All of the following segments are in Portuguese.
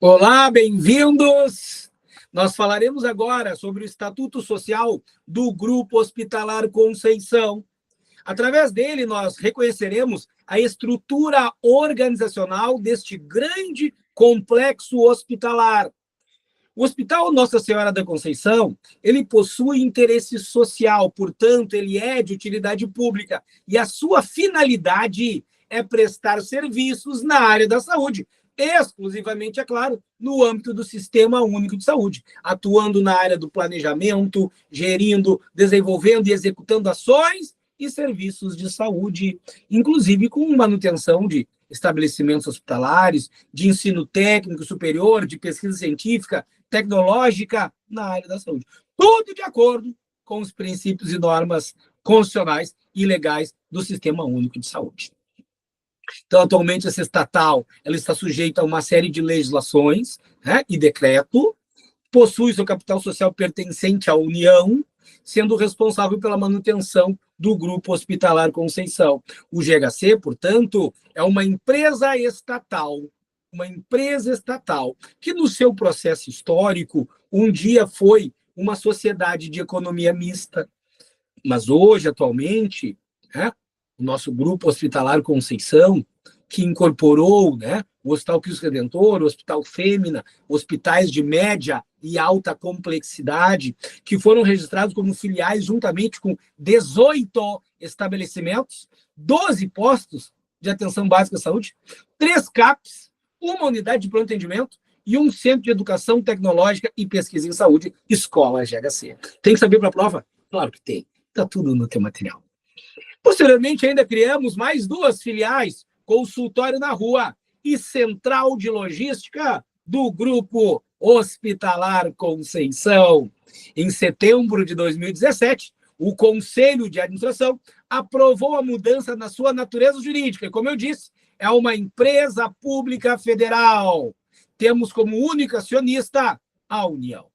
Olá, bem-vindos! Nós falaremos agora sobre o Estatuto Social do Grupo Hospitalar Conceição. Através dele, nós reconheceremos a estrutura organizacional deste grande complexo hospitalar. O Hospital Nossa Senhora da Conceição, ele possui interesse social, portanto, ele é de utilidade pública e a sua finalidade é prestar serviços na área da saúde, exclusivamente, é claro, no âmbito do Sistema Único de Saúde, atuando na área do planejamento, gerindo, desenvolvendo e executando ações e serviços de saúde, inclusive com manutenção de estabelecimentos hospitalares, de ensino técnico superior, de pesquisa científica, tecnológica na área da saúde. Tudo de acordo com os princípios e normas constitucionais e legais do Sistema Único de Saúde. Então, atualmente, essa estatal ela está sujeita a uma série de legislações, né, e decreto, possui seu capital social pertencente à União, sendo responsável pela manutenção do Grupo Hospitalar Conceição. O GHC, portanto, é uma empresa estatal, que no seu processo histórico, um dia foi uma sociedade de economia mista, mas hoje, atualmente, né, o nosso Grupo Hospitalar Conceição, que incorporou, né, o Hospital Cristo Redentor, o Hospital Fêmea, hospitais de média e alta complexidade, que foram registrados como filiais juntamente com 18 estabelecimentos, 12 postos de atenção básica à saúde, 3 CAPs, uma unidade de pronto atendimento e um centro de educação tecnológica e pesquisa em saúde, Escola GHC. Tem que saber para a prova? Claro que tem. Está tudo no teu material. Posteriormente, ainda criamos mais 2 filiais, Consultório na Rua e Central de Logística do Grupo Hospitalar Conceição. Em setembro de 2017, o Conselho de Administração aprovou a mudança na sua natureza jurídica. E, como eu disse, é uma empresa pública federal. Temos como único acionista a União.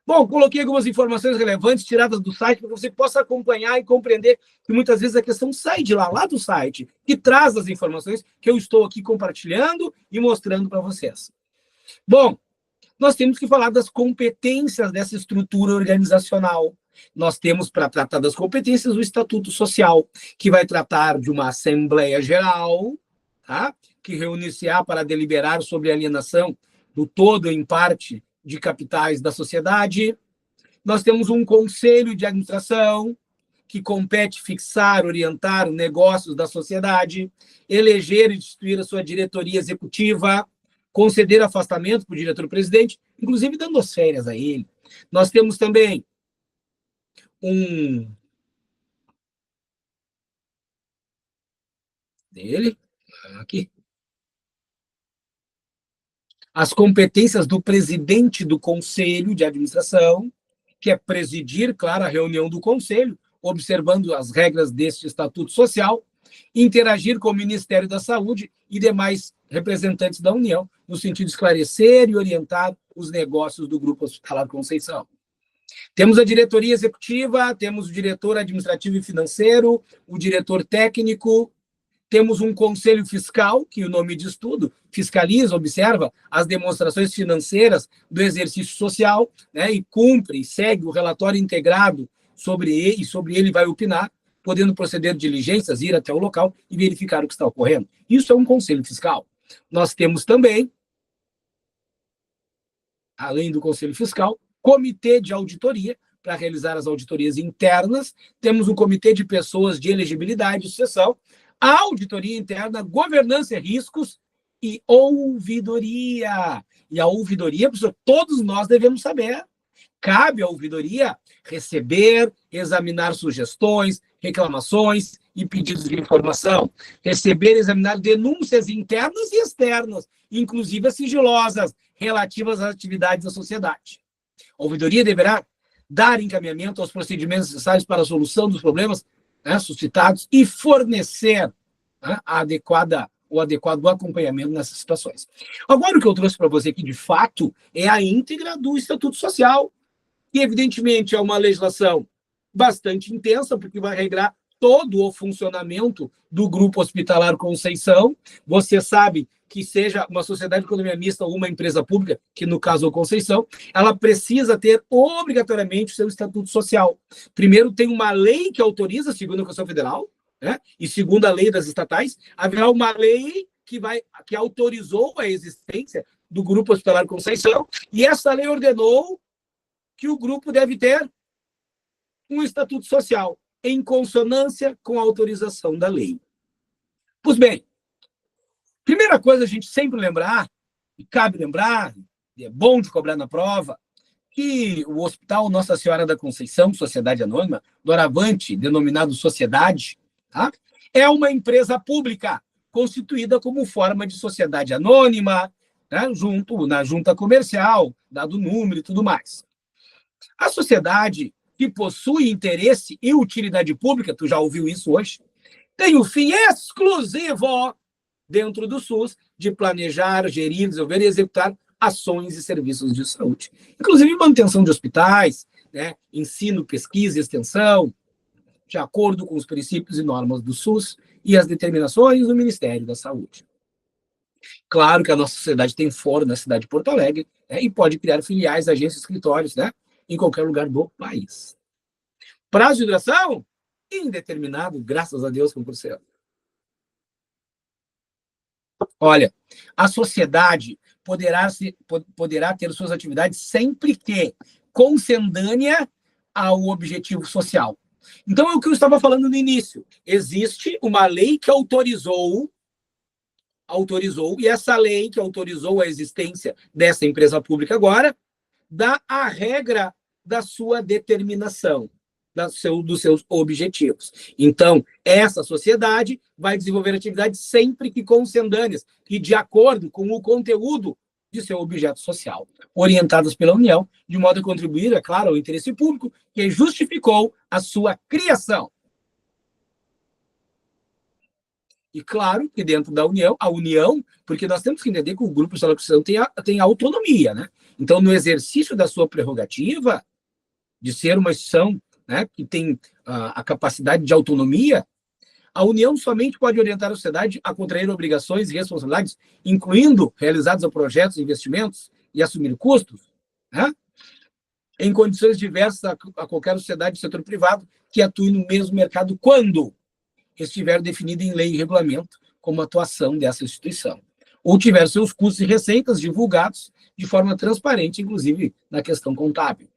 Bom, coloquei algumas informações relevantes tiradas do site para que você possa acompanhar e compreender que muitas vezes a questão sai de lá do site, que traz as informações que eu estou aqui compartilhando e mostrando para vocês. Bom, nós temos que falar das competências dessa estrutura organizacional. Nós temos, para tratar das competências, o Estatuto Social, que vai tratar de uma Assembleia Geral, tá? Que reúne-se-á para deliberar sobre a alienação do todo ou em parte de capitais da sociedade. Nós temos um Conselho de Administração, que compete fixar, orientar negócios da sociedade, eleger e destituir a sua diretoria executiva, conceder afastamento para o diretor-presidente, inclusive dando as férias a ele. Nós temos também aqui, as competências do presidente do Conselho de Administração, que é presidir, claro, a reunião do Conselho, observando as regras deste Estatuto Social, interagir com o Ministério da Saúde e demais representantes da União, no sentido de esclarecer e orientar os negócios do Grupo Hospitalar Conceição. Temos a diretoria executiva, temos o diretor administrativo e financeiro, o diretor técnico, temos um conselho fiscal, que o nome diz tudo, fiscaliza, observa as demonstrações financeiras do exercício social, né, e cumpre, segue o relatório integrado sobre ele vai opinar, podendo proceder diligências, ir até o local e verificar o que está ocorrendo. Isso é um conselho fiscal. Nós temos também, além do conselho fiscal, comitê de auditoria, para realizar as auditorias internas, temos um comitê de pessoas de elegibilidade e sucessão, a auditoria interna, governança e riscos e ouvidoria. E a ouvidoria, professor, todos nós devemos saber. Cabe à ouvidoria receber, examinar sugestões, reclamações e pedidos de informação. Receber e examinar denúncias internas e externas, inclusive as sigilosas, relativas às atividades da sociedade. A ouvidoria deverá dar encaminhamento aos procedimentos necessários para a solução dos problemas, né, suscitados e fornecer, né, o adequado acompanhamento nessas situações. Agora, o que eu trouxe para você aqui, de fato, é a íntegra do Estatuto Social, que, evidentemente, é uma legislação bastante intensa, porque vai regrar todo o funcionamento do Grupo Hospitalar Conceição. Você sabe que seja uma sociedade de economia mista ou uma empresa pública, que no caso é o Conceição, ela precisa ter obrigatoriamente o seu estatuto social. Primeiro, tem uma lei que autoriza, segundo a Constituição Federal, né? E segundo a lei das estatais, haverá uma lei que autorizou a existência do Grupo Hospitalar Conceição, e essa lei ordenou que o grupo deve ter um estatuto social, em consonância com a autorização da lei. Pois bem, primeira coisa a gente sempre lembrar, e cabe lembrar, e é bom de cobrar na prova, que o Hospital Nossa Senhora da Conceição, Sociedade Anônima, doravante denominado Sociedade, tá? É uma empresa pública, constituída como forma de sociedade anônima, né? Junto na junta comercial, dado o número e tudo mais. A sociedade que possui interesse e utilidade pública, tu já ouviu isso hoje, tem o fim exclusivo dentro do SUS de planejar, gerir, desenvolver e executar ações e serviços de saúde. Inclusive manutenção de hospitais, né, ensino, pesquisa e extensão, de acordo com os princípios e normas do SUS e as determinações do Ministério da Saúde. Claro que a nossa sociedade tem foro na cidade de Porto Alegre, né, e pode criar filiais, agências, escritórios, né, em qualquer lugar do país. Prazo de duração? Indeterminado, graças a Deus, concurseiro. Olha, a sociedade poderá ter suas atividades sempre que concedânea ao objetivo social. Então, é o que eu estava falando no início. Existe uma lei que autorizou, e essa lei que autorizou a existência dessa empresa pública agora, dá a regra da sua determinação, dos seus objetivos. Então, essa sociedade vai desenvolver atividades sempre que concedâneas e de acordo com o conteúdo de seu objeto social, orientadas pela União, de modo a contribuir, é claro, ao interesse público que justificou a sua criação. E claro que dentro da União, porque nós temos que entender que o Grupo Hospitalar Conceição tem autonomia, né? Então, no exercício da sua prerrogativa de ser uma instituição, né, que tem a capacidade de autonomia, a União somente pode orientar a sociedade a contrair obrigações e responsabilidades, incluindo realizados a projetos e investimentos e assumir custos, né, em condições diversas a qualquer sociedade do setor privado que atue no mesmo mercado quando estiver definido em lei e regulamento como atuação dessa instituição, ou tiver seus custos e receitas divulgados de forma transparente, inclusive na questão contábil.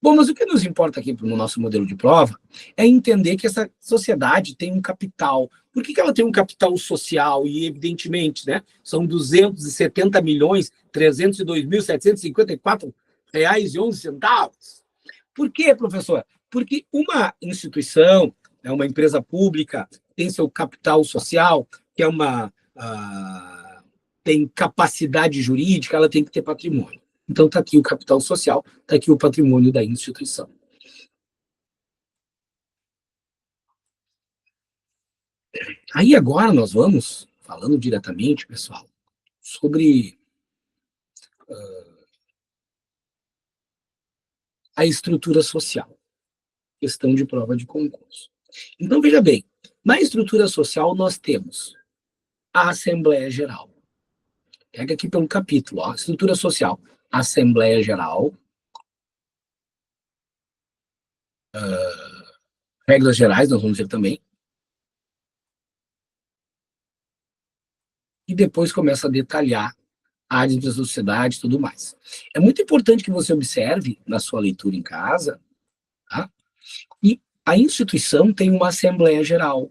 Bom, mas o que nos importa aqui no nosso modelo de prova é entender que essa sociedade tem um capital. Por que ela tem um capital social? E, evidentemente, né, são 270.302.754 reais e 11 centavos. Por quê, professor? Porque uma instituição, né, uma empresa pública, tem seu capital social, que é tem capacidade jurídica, ela tem que ter patrimônio. Então, está aqui o capital social, está aqui o patrimônio da instituição. Aí agora nós vamos, falando diretamente, pessoal, sobre a estrutura social, questão de prova de concurso. Então, veja bem, na estrutura social nós temos a Assembleia Geral. Pega aqui pelo capítulo, ó, estrutura social. Assembleia Geral, regras gerais, nós vamos ver também. E depois começa a detalhar áreas da sociedade e tudo mais. É muito importante que você observe na sua leitura em casa, tá? E a instituição tem uma Assembleia Geral,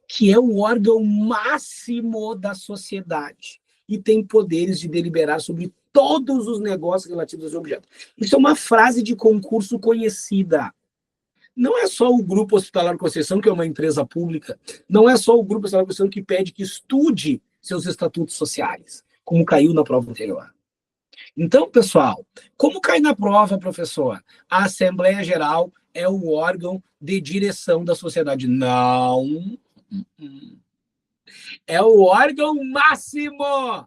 que é o órgão máximo da sociedade e tem poderes de deliberar sobre todos os negócios relativos ao objeto. Isso é uma frase de concurso conhecida. Não é só o Grupo Hospitalar Conceição, que é uma empresa pública, não é só o Grupo Hospitalar Conceição que pede que estude seus estatutos sociais, como caiu na prova anterior. Então, pessoal, como cai na prova, professor? A Assembleia Geral é o órgão de direção da sociedade. Não. É o órgão máximo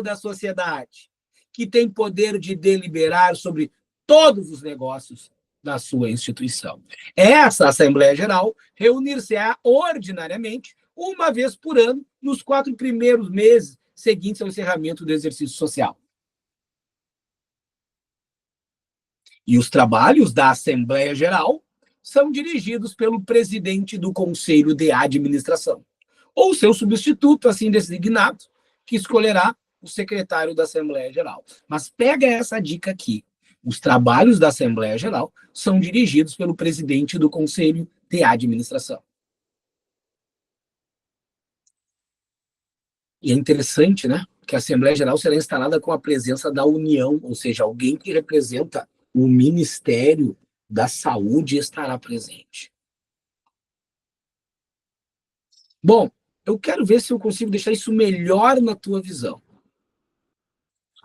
da sociedade, que tem poder de deliberar sobre todos os negócios da sua instituição. Essa Assembleia Geral reunir-se-á ordinariamente uma vez por ano, nos 4 primeiros meses seguintes ao encerramento do exercício social. E os trabalhos da Assembleia Geral são dirigidos pelo presidente do Conselho de Administração, ou seu substituto, assim designado, que escolherá o secretário da Assembleia Geral. Mas pega essa dica aqui. Os trabalhos da Assembleia Geral são dirigidos pelo presidente do Conselho de Administração. E é interessante, né, que a Assembleia Geral será instalada com a presença da União, ou seja, alguém que representa o Ministério da Saúde estará presente. Bom, eu quero ver se eu consigo deixar isso melhor na tua visão.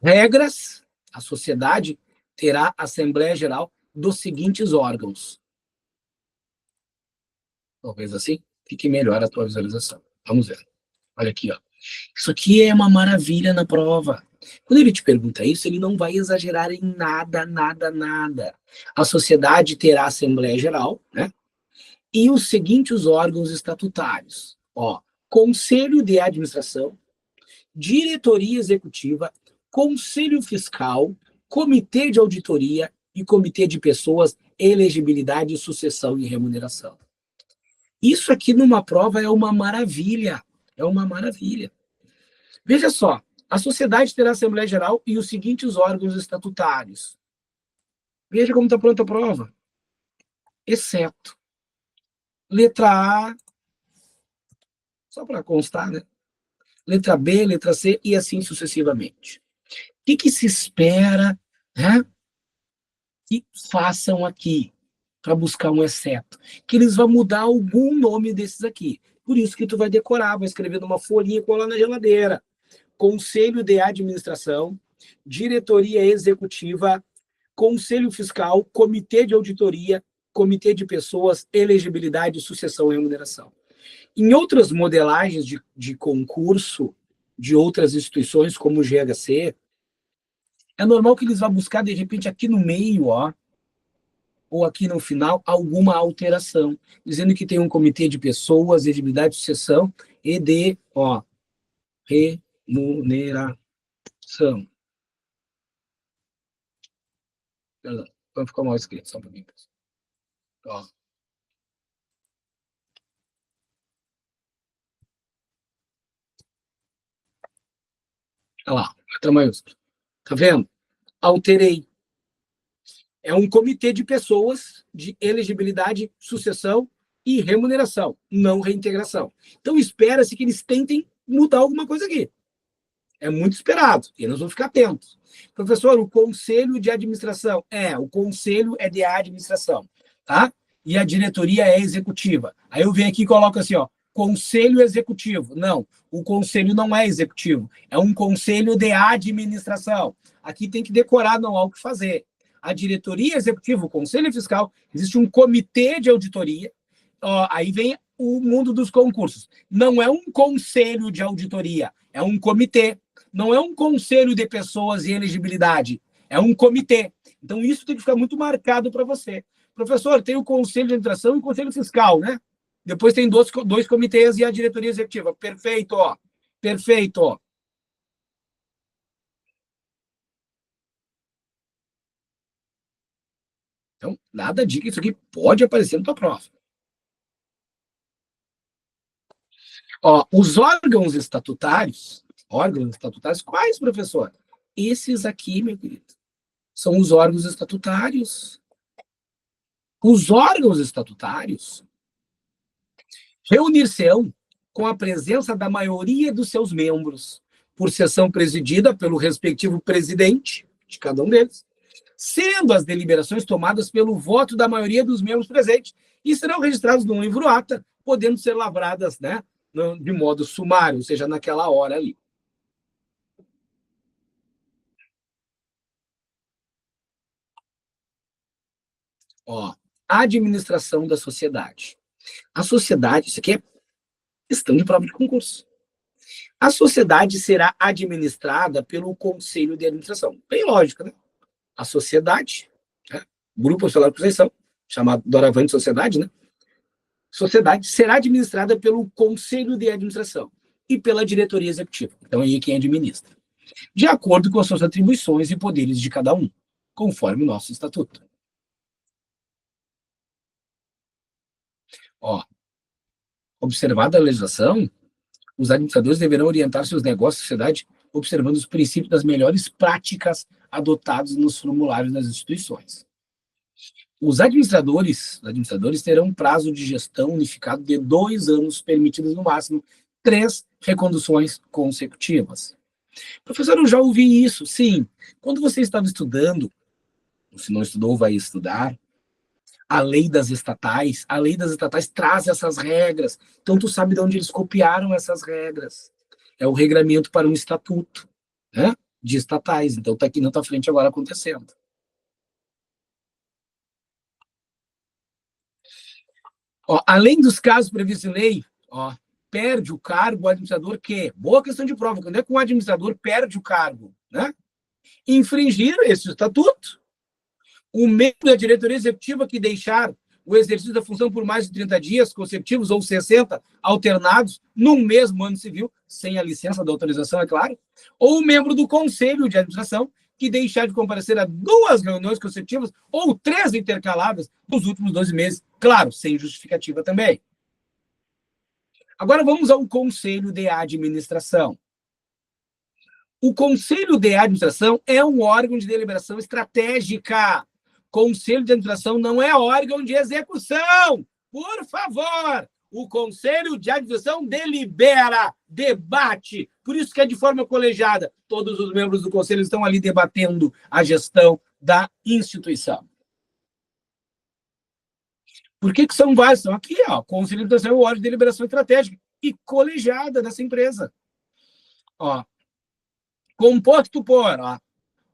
Regras, a sociedade terá Assembleia Geral dos seguintes órgãos. Talvez assim fique melhor a tua visualização. Vamos ver. Olha aqui, ó. Isso aqui é uma maravilha na prova. Quando ele te pergunta isso, ele não vai exagerar em nada, nada, nada. A sociedade terá Assembleia Geral, né? E os seguintes órgãos estatutários. Ó, Conselho de Administração, Diretoria Executiva, Conselho Fiscal, Comitê de Auditoria e Comitê de Pessoas, Elegibilidade, Sucessão e Remuneração. Isso aqui numa prova é uma maravilha. É uma maravilha. Veja só, a sociedade terá Assembleia Geral e os seguintes órgãos estatutários. Veja como está pronta a prova. Exceto. Letra A, só para constar, né? Letra B, letra C e assim sucessivamente. O que se espera, né, que façam aqui para buscar um exceto? Que eles vão mudar algum nome desses aqui. Por isso que tu vai decorar, vai escrever numa folhinha e colar na geladeira. Conselho de Administração, Diretoria Executiva, Conselho Fiscal, Comitê de Auditoria, Comitê de Pessoas, Elegibilidade, Sucessão e Remuneração. Em outras modelagens de concurso de outras instituições, como o GHC, é normal que eles vão buscar, de repente, aqui no meio, ó, ou aqui no final, alguma alteração, dizendo que tem um comitê de pessoas, elegibilidade, sucessão e de, ó, remuneração. Perdão, vai ficar mal escrito, só um pouquinho. Ó. Olha lá, letra maiúscula. Tá vendo? Alterei. É um comitê de pessoas de elegibilidade, sucessão e remuneração, não reintegração. Então, espera-se que eles tentem mudar alguma coisa aqui. É muito esperado, e nós vamos ficar atentos. Professor, o conselho de administração. O conselho é de administração, tá? E a diretoria é executiva. Aí eu venho aqui e coloco assim, ó, conselho executivo. Não, o conselho não é executivo, é um conselho de administração. Aqui tem que decorar, não há o que fazer. A diretoria executiva, o conselho fiscal, existe um comitê de auditoria, ó, aí vem o mundo dos concursos. Não é um conselho de auditoria, é um comitê. Não é um conselho de pessoas e elegibilidade, é um comitê. Então, isso tem que ficar muito marcado para você. Professor, tem o conselho de administração e o conselho fiscal, né? Depois tem dois comitês e a diretoria executiva. Perfeito, ó. Perfeito, ó. Então, nada de que isso aqui pode aparecer na tua prova. Ó, os órgãos estatutários, quais, professor? Esses aqui, meu querido, são os órgãos estatutários. Os órgãos estatutários reunir-se-ão com a presença da maioria dos seus membros, por sessão presidida pelo respectivo presidente de cada um deles, sendo as deliberações tomadas pelo voto da maioria dos membros presentes e serão registrados no livro ata, podendo ser lavradas, né, de modo sumário, ou seja, naquela hora ali. Ó, administração da sociedade. A sociedade, isso aqui é questão de prova de concurso. A sociedade será administrada pelo Conselho de Administração. Bem lógico, né? A sociedade, né? Grupo Social de Conceição, chamado doravante Sociedade, né? sociedade será administrada pelo Conselho de Administração e pela diretoria executiva. Então, aí é quem administra. De acordo com as suas atribuições e poderes de cada um, conforme o nosso estatuto. Ó, observada a legislação, os administradores deverão orientar seus negócios e sociedade observando os princípios das melhores práticas adotados nos formulários das instituições. Os administradores terão um prazo de gestão unificado de 2 anos, permitidos no máximo 3 reconduções consecutivas. Professor, eu já ouvi isso. Sim, quando você estava estudando, se não estudou, vai estudar, a lei das estatais traz essas regras. Então, tu sabe de onde eles copiaram essas regras. É o regramento para um estatuto, né, de estatais. Então, está aqui na tua frente agora acontecendo. Ó, além dos casos previstos em lei, ó, perde o cargo o administrador que, boa questão de prova, quando é que um administrador perde o cargo, né? Infringir esse estatuto, o membro da diretoria executiva que deixar o exercício da função por mais de 30 dias consecutivos ou 60 alternados no mesmo ano civil, sem a licença da autorização, é claro, ou o membro do conselho de administração que deixar de comparecer a 2 reuniões consecutivas ou 3 intercaladas nos últimos 12 meses, claro, sem justificativa também. Agora vamos ao conselho de administração. O conselho de administração é um órgão de deliberação estratégica. Conselho de administração não é órgão de execução. Por favor, o conselho de administração delibera, debate. Por isso que é de forma colegiada. Todos os membros do conselho estão ali debatendo a gestão da instituição. Por que são vários? Estão aqui, ó. Conselho de administração é o órgão de deliberação estratégica e colegiada dessa empresa. Ó, composto por, ó,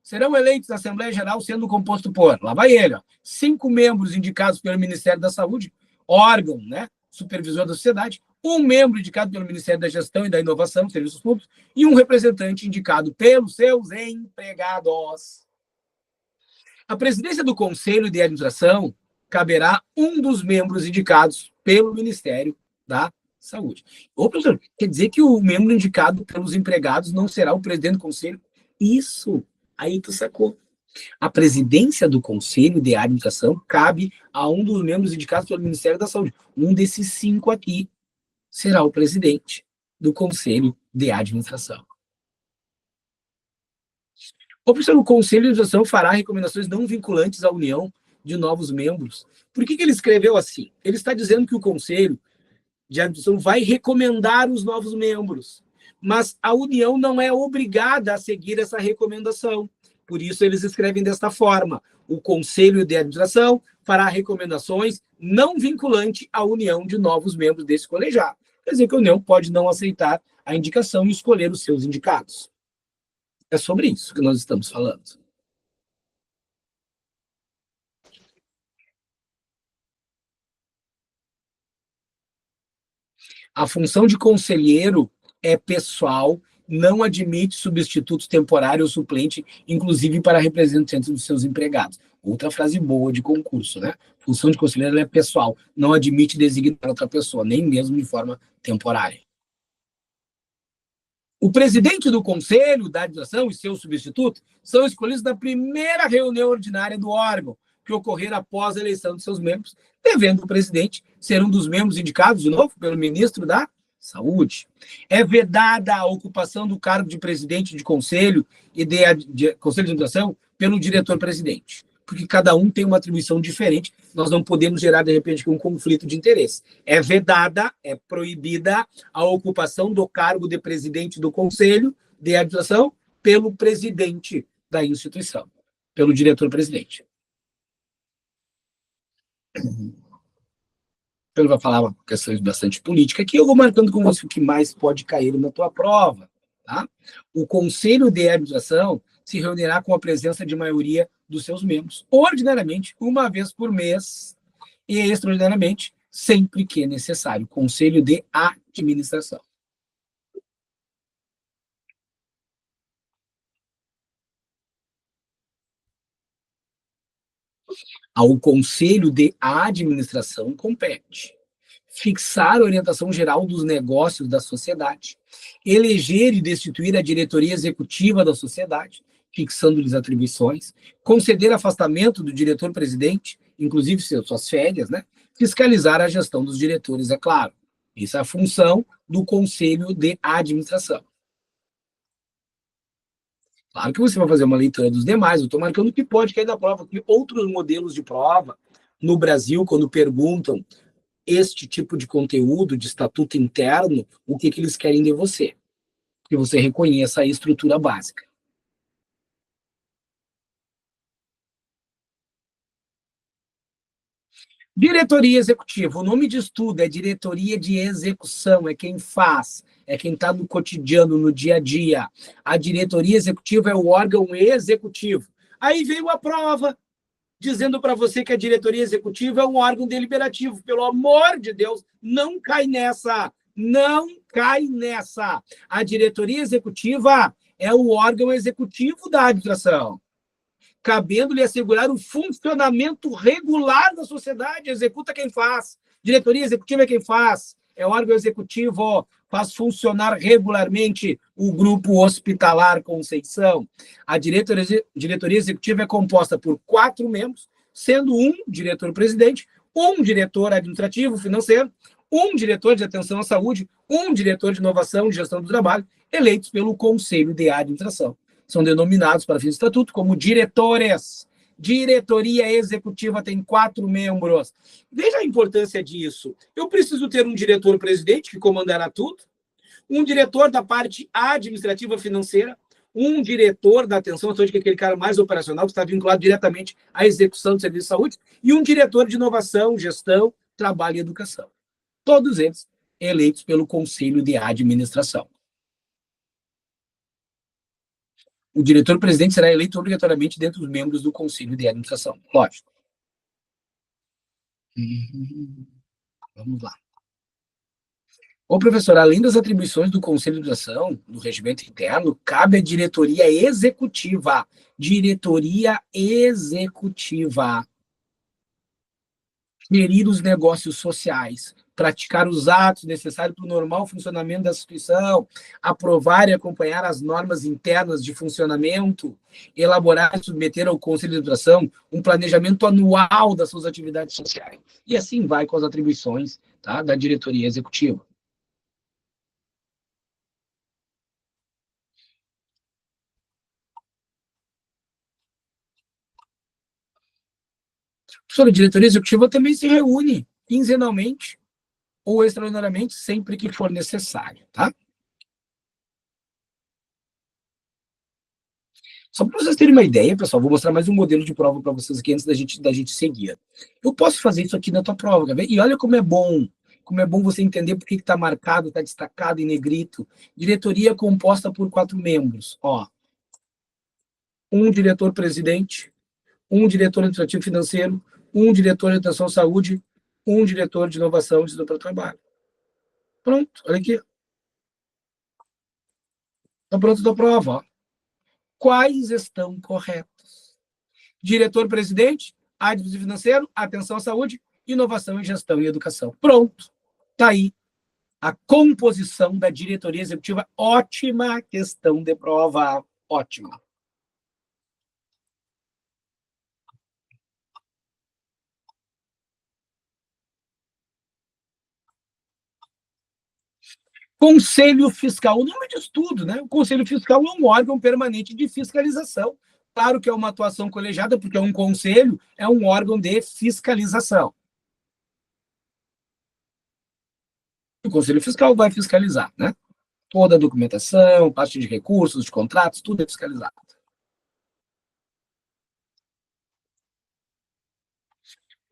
serão eleitos na Assembleia Geral sendo composto por, lá vai ele, ó, 5 membros indicados pelo Ministério da Saúde, órgão, né, supervisor da sociedade, 1 membro indicado pelo Ministério da Gestão e da Inovação, Serviços Públicos, e 1 representante indicado pelos seus empregados. A presidência do Conselho de Administração caberá 1 dos membros indicados pelo Ministério da Saúde. Ô, professor, quer dizer que o membro indicado pelos empregados não será o presidente do Conselho? Isso! Aí tu sacou. A presidência do Conselho de Administração cabe a 1 dos membros indicados pelo Ministério da Saúde. Um desses 5 aqui será o presidente do Conselho de Administração. O professor, o Conselho de Administração fará recomendações não vinculantes à União de novos membros. Por que ele escreveu assim? Ele está dizendo que o Conselho de Administração vai recomendar os novos membros, mas a União não é obrigada a seguir essa recomendação. Por isso, eles escrevem desta forma: o Conselho de Administração fará recomendações não vinculantes à União de novos membros desse colegiado. Quer dizer que a União pode não aceitar a indicação e escolher os seus indicados. É sobre isso que nós estamos falando. A função de conselheiro é pessoal, não admite substituto temporário ou suplente, inclusive para representantes dos seus empregados. Outra frase boa de concurso, né? Função de conselheiro é pessoal, não admite designar outra pessoa, nem mesmo de forma temporária. O presidente do conselho da administração e seu substituto são escolhidos na primeira reunião ordinária do órgão, que ocorrer após a eleição de seus membros, devendo o presidente ser um dos membros indicados, de novo, pelo ministro da Saúde. É vedada a ocupação do cargo de presidente de conselho e de conselho de administração pelo diretor-presidente, porque cada um tem uma atribuição diferente, nós não podemos gerar, de repente, um conflito de interesse. É vedada, é proibida a ocupação do cargo de presidente do conselho de administração pelo presidente da instituição, pelo diretor-presidente. Ele vai falar uma questão bastante política aqui, eu vou marcando com você o que mais pode cair na tua prova. Tá? O Conselho de Administração se reunirá com a presença de maioria dos seus membros, ordinariamente, 1 vez por mês, e extraordinariamente, sempre que necessário. Conselho de Administração. Ao Conselho de Administração compete fixar a orientação geral dos negócios da sociedade, eleger e destituir a diretoria executiva da sociedade, fixando-lhes atribuições, conceder afastamento do diretor-presidente, inclusive suas férias, né? Fiscalizar a gestão dos diretores, é claro. Isso é a função do Conselho de Administração. Claro que você vai fazer uma leitura dos demais, eu estou marcando o que pode cair da prova, porque outros modelos de prova no Brasil, quando perguntam este tipo de conteúdo, de estatuto interno, o que eles querem de você? Que você reconheça a estrutura básica. Diretoria executiva. O nome disso tudo é diretoria de execução, é quem faz, é quem está no cotidiano, no dia a dia. A diretoria executiva é o órgão executivo. Aí veio a prova, dizendo para você que a diretoria executiva é um órgão deliberativo. Pelo amor de Deus, não cai nessa. Não cai nessa. A diretoria executiva é o órgão executivo da administração, cabendo-lhe assegurar o funcionamento regular da sociedade. Executa quem faz. Diretoria executiva é quem faz. É o órgão executivo, faz funcionar regularmente o grupo hospitalar Conceição. A diretoria executiva é composta por 4 membros, sendo um diretor-presidente, um diretor administrativo financeiro, um diretor de atenção à saúde, um diretor de inovação e gestão do trabalho, eleitos pelo Conselho de Administração. São denominados, para fins do estatuto, como diretores. Diretoria executiva tem 4 membros. Veja a importância disso. Eu preciso ter um diretor-presidente, que comandará tudo, um diretor da parte administrativa financeira, um diretor da atenção à saúde, que é aquele cara mais operacional, que está vinculado diretamente à execução do serviço de saúde, e um diretor de inovação, gestão, trabalho e educação. Todos eles eleitos pelo Conselho de Administração. O diretor-presidente será eleito obrigatoriamente dentre os membros do Conselho de Administração. Lógico. Vamos lá. Ô, professor, além das atribuições do Conselho de Administração, do regimento interno, cabe à diretoria executiva. Diretoria executiva. Gerir os negócios sociais, praticar os atos necessários para o normal funcionamento da instituição, aprovar e acompanhar as normas internas de funcionamento, elaborar e submeter ao Conselho de Administração um planejamento anual das suas atividades sociais. E assim vai com as atribuições, tá, da diretoria executiva. Professor, a diretoria executiva também se reúne quinzenalmente ou extraordinariamente, sempre que for necessário, tá? Só para vocês terem uma ideia, pessoal, vou mostrar mais um modelo de prova para vocês aqui antes da gente seguir. Eu posso fazer isso aqui na tua prova, quer ver? E olha como é bom você entender por que está marcado, está destacado em negrito. Diretoria composta por 4 membros, ó. Um diretor-presidente, um diretor administrativo financeiro, um diretor de atenção à saúde, um diretor de inovação e gestão para o trabalho. Pronto, olha aqui. Está pronto da prova, ó. Quais estão corretos? Diretor-presidente, administrativo financeiro, atenção à saúde, inovação e gestão e educação. Pronto. Está aí a composição da diretoria executiva. Ótima questão de prova. Ótima. Conselho Fiscal. O nome diz tudo, né? O Conselho Fiscal é um órgão permanente de fiscalização. Claro que é uma atuação colegiada, porque é um conselho, é um órgão de fiscalização. O Conselho Fiscal vai fiscalizar, né? Toda a documentação, parte de recursos, de contratos, tudo é fiscalizado.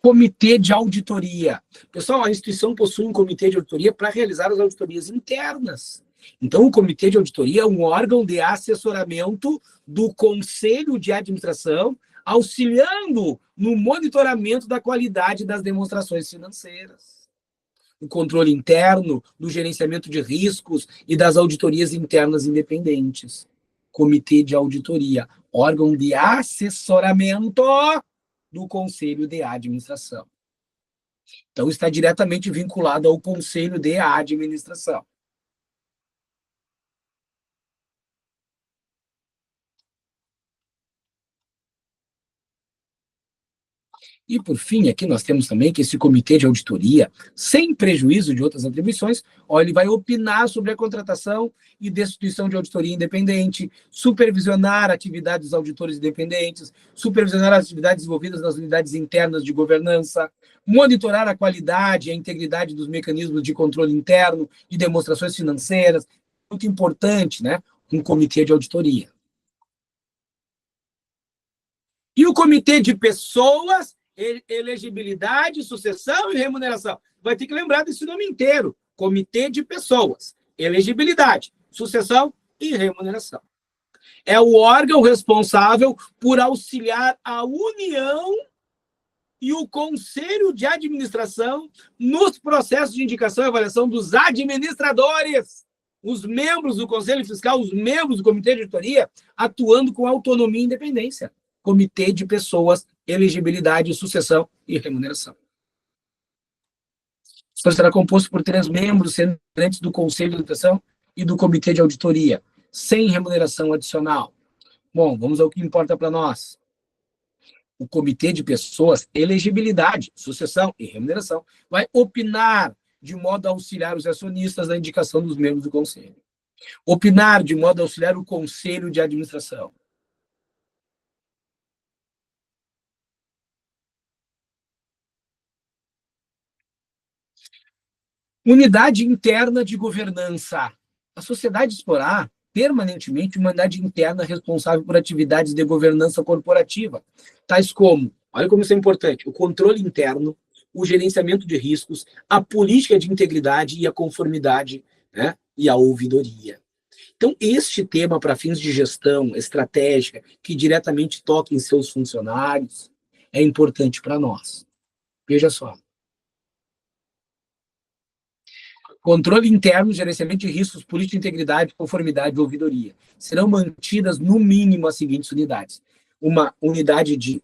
Comitê de auditoria. Pessoal, a instituição possui um comitê de auditoria para realizar as auditorias internas. Então, o comitê de auditoria é um órgão de assessoramento do Conselho de Administração, auxiliando no monitoramento da qualidade das demonstrações financeiras, o controle interno, do gerenciamento de riscos e das auditorias internas independentes. Comitê de auditoria, órgão de assessoramento do Conselho de Administração. Então, está diretamente vinculado ao conselho de administração. E, por fim, aqui nós temos também que esse comitê de auditoria, sem prejuízo de outras atribuições, ele vai opinar sobre a contratação e destituição de auditoria independente, supervisionar atividades dos auditores independentes, supervisionar as atividades envolvidas nas unidades internas de governança, monitorar a qualidade e a integridade dos mecanismos de controle interno e demonstrações financeiras. Muito importante, né? Um comitê de auditoria. E o comitê de pessoas, elegibilidade, sucessão e remuneração. Vai ter que lembrar desse nome inteiro. Comitê de pessoas, elegibilidade, sucessão e remuneração. É o órgão responsável por auxiliar a União e o Conselho de Administração nos processos de indicação e avaliação dos administradores, os membros do Conselho Fiscal, os membros do Comitê de Auditoria, atuando com autonomia e independência. Comitê de pessoas, elegibilidade, sucessão e remuneração. Isso será composto por 3 membros, sendo integrantes do Conselho de Administração e do Comitê de Auditoria, sem remuneração adicional. Bom, vamos ao que importa para nós. O Comitê de Pessoas, elegibilidade, sucessão e remuneração vai opinar de modo a auxiliar os acionistas na indicação dos membros do Conselho. Opinar de modo a auxiliar o Conselho de Administração. Unidade interna de governança. A sociedade explorará permanentemente uma unidade interna responsável por atividades de governança corporativa, tais como, olha como isso é importante, o controle interno, o gerenciamento de riscos, a política de integridade e a conformidade, né, e a ouvidoria. Então, este tema para fins de gestão estratégica, que diretamente toca em seus funcionários, é importante para nós. Veja só. Controle interno, gerenciamento de riscos, política de integridade, conformidade e ouvidoria. Serão mantidas, no mínimo, as seguintes unidades. Uma unidade de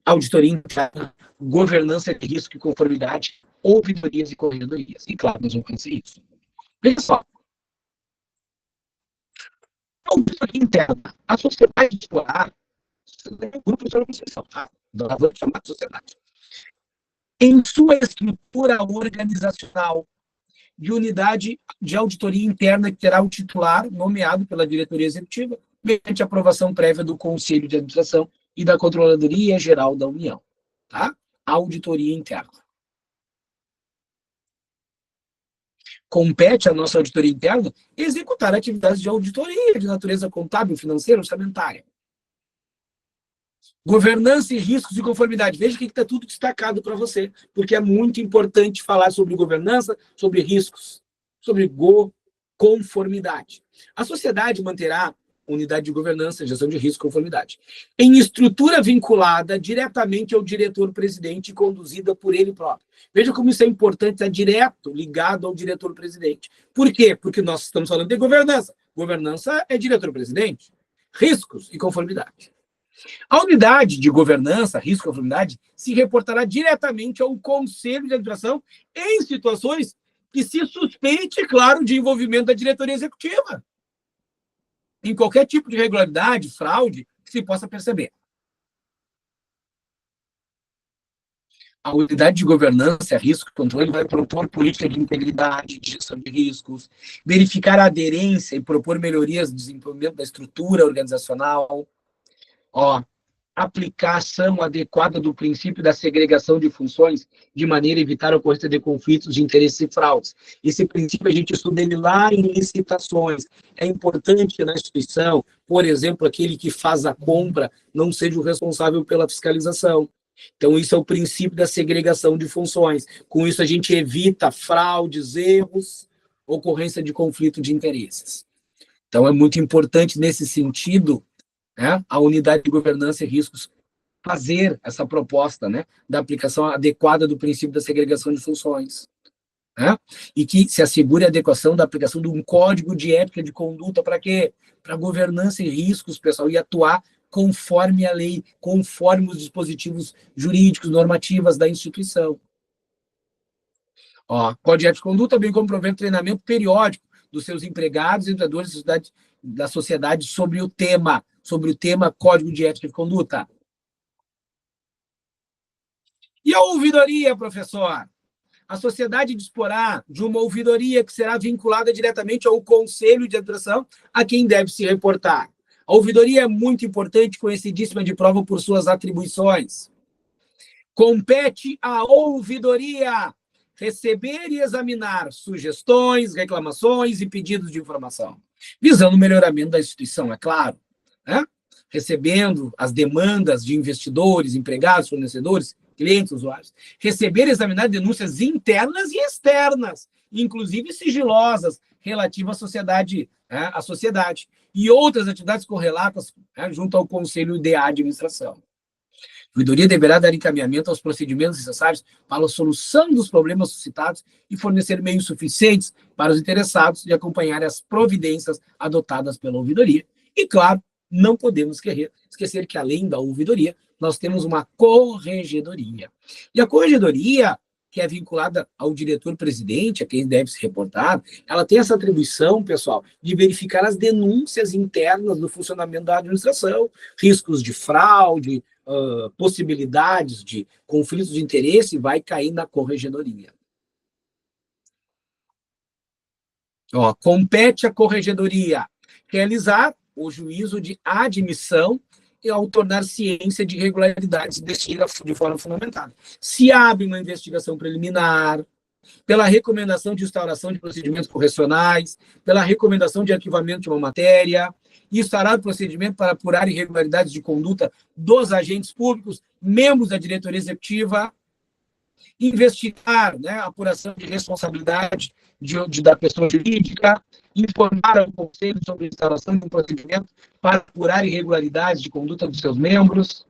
auditoria interna, governança de risco e conformidade, ouvidorias e corregedorias. E, claro, nós vamos conhecer isso. Veja só. Auditoria interna. A sociedade explorar, o grupo de organização, tá? Nós vamos chamar de sociedade. Em sua estrutura organizacional de unidade de auditoria interna que terá o titular nomeado pela diretoria executiva, mediante aprovação prévia do Conselho de Administração e da Controladoria Geral da União. Tá? Auditoria interna. Compete à nossa auditoria interna executar atividades de auditoria de natureza contábil, financeira, orçamentária. Governança e riscos de conformidade. Veja que está tudo destacado para você, porque é muito importante falar sobre governança, sobre riscos, sobre conformidade. A sociedade manterá unidade de governança, gestão de risco e conformidade, em estrutura vinculada diretamente ao diretor-presidente e conduzida por ele próprio. Veja como isso é importante, está direto ligado ao diretor-presidente. Por quê? Porque nós estamos falando de governança. Governança é diretor-presidente. Riscos e conformidade. A unidade de governança, risco e conformidade, se reportará diretamente ao Conselho de Administração em situações que se suspeite, claro, de envolvimento da diretoria executiva. Em qualquer tipo de irregularidade, fraude, que se possa perceber. A unidade de governança, risco e controle vai propor política de integridade, de gestão de riscos, verificar a aderência e propor melhorias no desenvolvimento da estrutura organizacional, aplicação adequada do princípio da segregação de funções, de maneira a evitar a ocorrência de conflitos de interesses e fraudes. Esse princípio a gente estuda ele lá em licitações. É importante que na instituição, por exemplo, aquele que faz a compra não seja o responsável pela fiscalização. Então, isso é o princípio da segregação de funções. Com isso, a gente evita fraudes, erros, ocorrência de conflito de interesses. Então, é muito importante, nesse sentido, né, a unidade de governança e riscos fazer essa proposta, né, da aplicação adequada do princípio da segregação de funções, né, e que se assegure a adequação da aplicação de um código de ética de conduta para quê? Para governança e riscos, pessoal, e atuar conforme a lei, conforme os dispositivos jurídicos, normativas da instituição. Ó, Código de Ética e Conduta, bem como prover treinamento periódico dos seus empregados e empregadores da sociedade sobre o tema Código de Ética e Conduta. E a ouvidoria, professor? A sociedade disporá de uma ouvidoria que será vinculada diretamente ao Conselho de Administração, a quem deve se reportar. A ouvidoria é muito importante, conhecidíssima de prova por suas atribuições. Compete à ouvidoria receber e examinar sugestões, reclamações e pedidos de informação, visando o melhoramento da instituição, é claro, né? Recebendo as demandas de investidores, empregados, fornecedores, clientes, usuários, receber e examinar denúncias internas e externas, inclusive sigilosas, relativas à sociedade, e outras atividades correlatas, junto ao Conselho de Administração. A ouvidoria deverá dar encaminhamento aos procedimentos necessários para a solução dos problemas suscitados e fornecer meios suficientes para os interessados de acompanhar as providências adotadas pela ouvidoria. E, claro, não podemos esquecer que, além da ouvidoria, nós temos uma corregedoria. E a corregedoria, que é vinculada ao diretor-presidente, a quem deve se reportar, ela tem essa atribuição, pessoal, de verificar as denúncias internas do funcionamento da administração, riscos de fraude, possibilidades de conflitos de interesse, vai cair na corregedoria. Ó, compete à corregedoria realizar o juízo de admissão e ao tornar ciência de irregularidades de forma fundamentada. Se abre uma investigação preliminar, pela recomendação de instauração de procedimentos correcionais, pela recomendação de arquivamento de uma matéria, instaurar procedimento para apurar irregularidades de conduta dos agentes públicos, membros da diretoria executiva, investigar, a apuração de responsabilidade da pessoa jurídica, informar ao Conselho sobre a instauração de um procedimento para apurar irregularidades de conduta dos seus membros.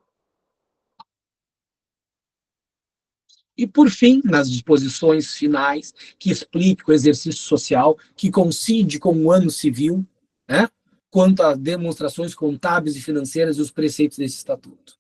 E, por fim, nas disposições finais, que explique o exercício social, que coincide com o ano civil, quanto às demonstrações contábeis e financeiras e os preceitos desse estatuto.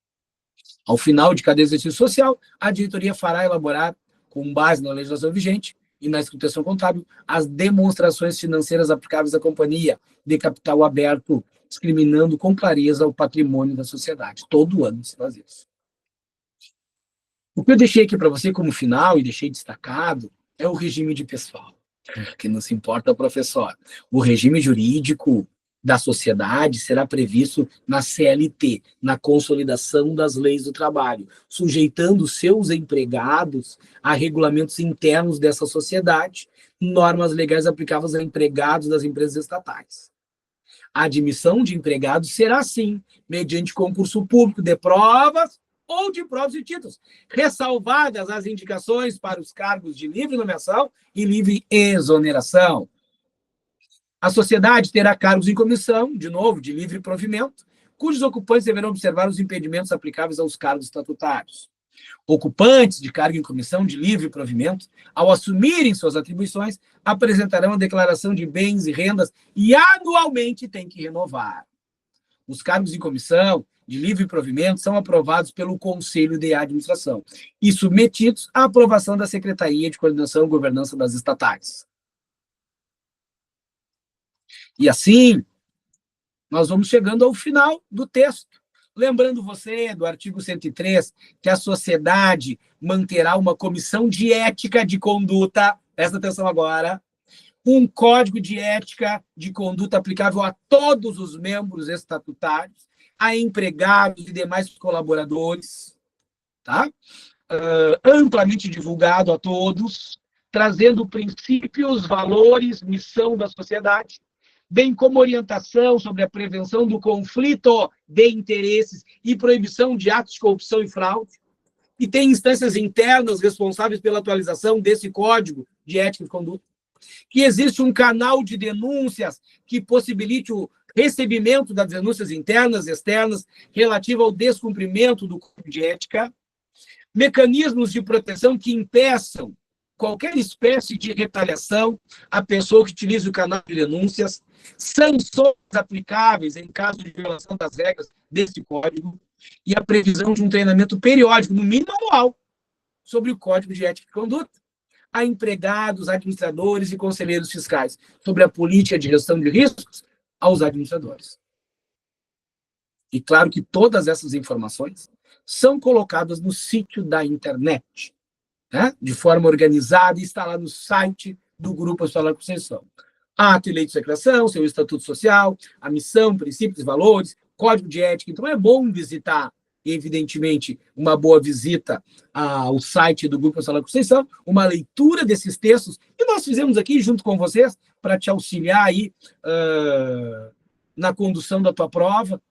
Ao final de cada exercício social, a diretoria fará elaborar, com base na legislação vigente e na escrituração contábil, as demonstrações financeiras aplicáveis à companhia de capital aberto, discriminando com clareza o patrimônio da sociedade. Todo ano se faz isso. O que eu deixei aqui para você como final, e deixei destacado, é o regime de pessoal, que não se importa, professor. O regime jurídico da sociedade será previsto na CLT, na Consolidação das Leis do Trabalho, sujeitando seus empregados a regulamentos internos dessa sociedade, normas legais aplicáveis a empregados das empresas estatais. A admissão de empregados será, sim, mediante concurso público de provas ou de provas e títulos, ressalvadas as indicações para os cargos de livre nomeação e livre exoneração. A sociedade terá cargos em comissão, de novo, de livre provimento, cujos ocupantes deverão observar os impedimentos aplicáveis aos cargos estatutários. Ocupantes de cargo em comissão de livre provimento, ao assumirem suas atribuições, apresentarão a declaração de bens e rendas e anualmente têm que renovar. Os cargos em comissão de livre provimento são aprovados pelo Conselho de Administração e submetidos à aprovação da Secretaria de Coordenação e Governança das Estatais. E assim, nós vamos chegando ao final do texto. Lembrando você do artigo 103, que a sociedade manterá uma comissão de ética de conduta, presta atenção agora, um código de ética de conduta aplicável a todos os membros estatutários, a empregados e demais colaboradores, tá? Amplamente divulgado a todos, trazendo princípios, valores, missão da sociedade, bem como orientação sobre a prevenção do conflito de interesses e proibição de atos de corrupção e fraude, e tem instâncias internas responsáveis pela atualização desse código de ética e conduta, que existe um canal de denúncias que possibilite o recebimento das denúncias internas e externas relativa ao descumprimento do código de ética, mecanismos de proteção que impeçam qualquer espécie de retaliação à pessoa que utilize o canal de denúncias, sanções aplicáveis em caso de violação das regras desse código e a previsão de um treinamento periódico, no mínimo anual, sobre o Código de Ética e Conduta, a empregados, administradores e conselheiros fiscais, sobre a política de gestão de riscos aos administradores. E claro que todas essas informações são colocadas no sítio da internet, né? De forma organizada, e está lá no site do Grupo Hospitalar Conceição. Ato e lei de secreção, seu estatuto social, a missão, princípios e valores, código de ética. Então é bom visitar, evidentemente, uma boa visita ao site do Grupo Hospitalar Conceição, uma leitura desses textos, e nós fizemos aqui junto com vocês para te auxiliar aí na condução da tua prova,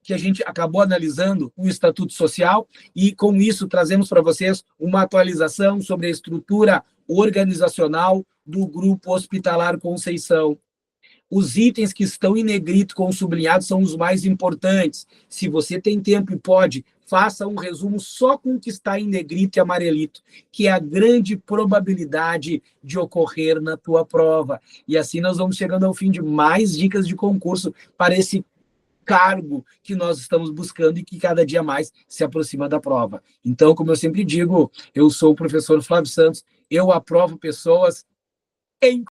que a gente acabou analisando o Estatuto Social, e com isso trazemos para vocês uma atualização sobre a estrutura organizacional do Grupo Hospitalar Conceição. Os itens que estão em negrito com sublinhado são os mais importantes. Se você tem tempo e pode, faça um resumo só com o que está em negrito e amarelito, que é a grande probabilidade de ocorrer na tua prova. E assim nós vamos chegando ao fim de mais dicas de concurso para esse cargo que nós estamos buscando e que cada dia mais se aproxima da prova. Então, como eu sempre digo, eu sou o professor Flávio Santos, eu aprovo pessoas em